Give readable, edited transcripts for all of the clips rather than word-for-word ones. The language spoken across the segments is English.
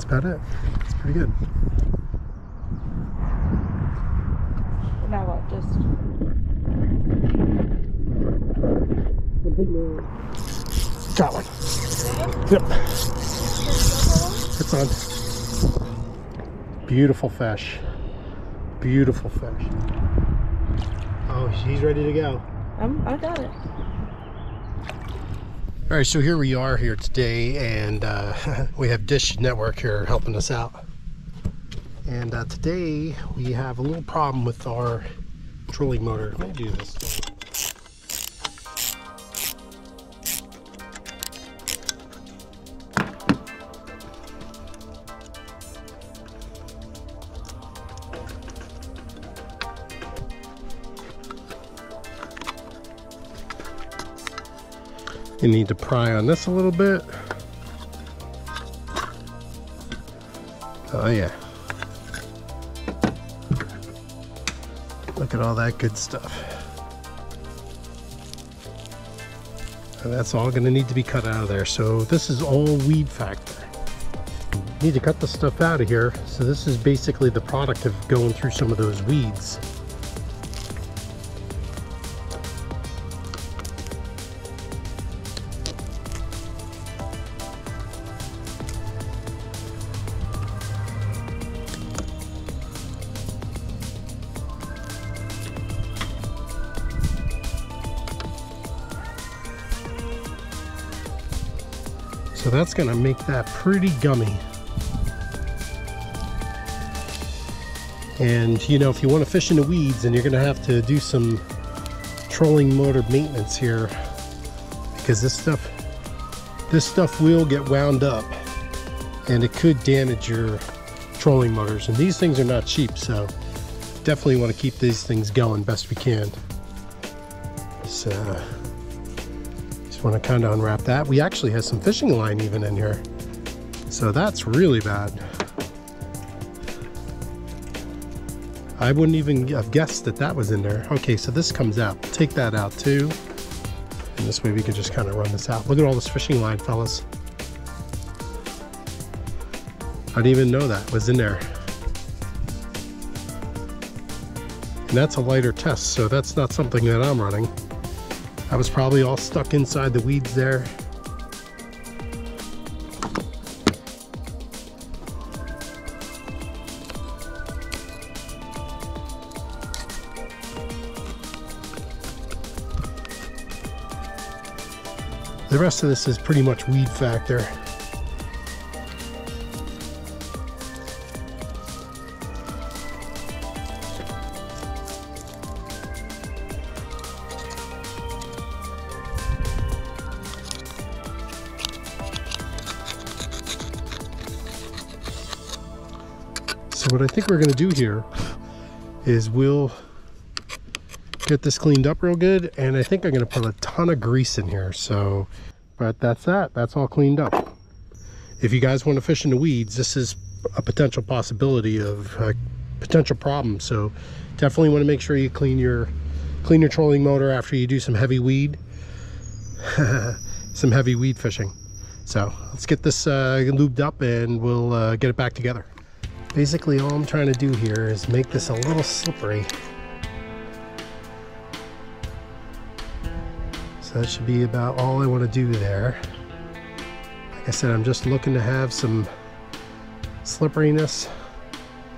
about it. It's pretty good. Now what? Just got one. Yep. It's on. Beautiful fish. Beautiful fish. Oh, she's ready to go. I got it. All right, so here we are here today, and we have Dish Network here helping us out. And today we have a little problem with our trolling motor. Let me do this. You need to pry on this a little bit. Oh yeah. Look at all that good stuff. And that's all going to need to be cut out of there. So this is all weed factor. You need to cut the stuff out of here. So this is basically the product of going through some of those weeds. So that's going to make that pretty gummy. And you know, if you want to fish in the weeds, then you're going to have to do some trolling motor maintenance here, because this stuff will get wound up and it could damage your trolling motors. And these things are not cheap, so definitely want to keep these things going best we can. So just want to kind of unwrap that. We actually have some fishing line even in here, so that's really bad. I wouldn't even have guessed that that was in there. Okay, so this comes out. Take that out too, and this way we can just kind of run this out. Look at all this fishing line, fellas. I didn't even know that was in there. And that's a lighter test, so that's not something that I'm running. I was probably all stuck inside the weeds there. The rest of this is pretty much weed factor. So what I think we're going to do here is we'll get this cleaned up real good, and I think I'm going to put a ton of grease in here. So, but that's all cleaned up. If you guys want to fish in the weeds, this is a potential possibility of a potential problem. So definitely want to make sure you clean your trolling motor after you do some heavy weed some heavy weed fishing. So let's get this lubed up and we'll get it back together. Basically all I'm trying to do here is make this a little slippery. So that should be about all I want to do there. Like I said, I'm just looking to have some slipperiness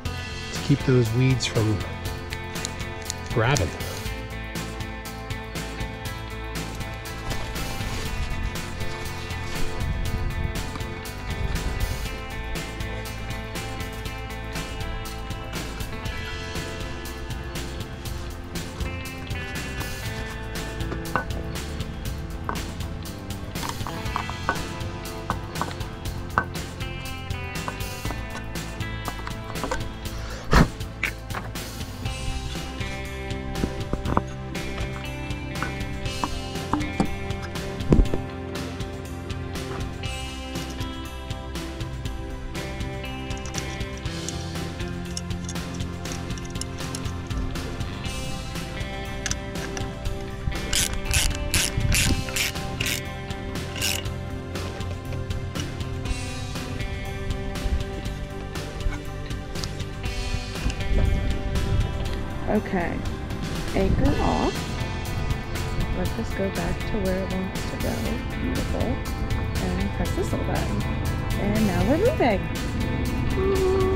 to keep those weeds from grabbing. Okay. Anchor off. Let this go back to where it wants to go. Beautiful. And press this little button. And now we're moving.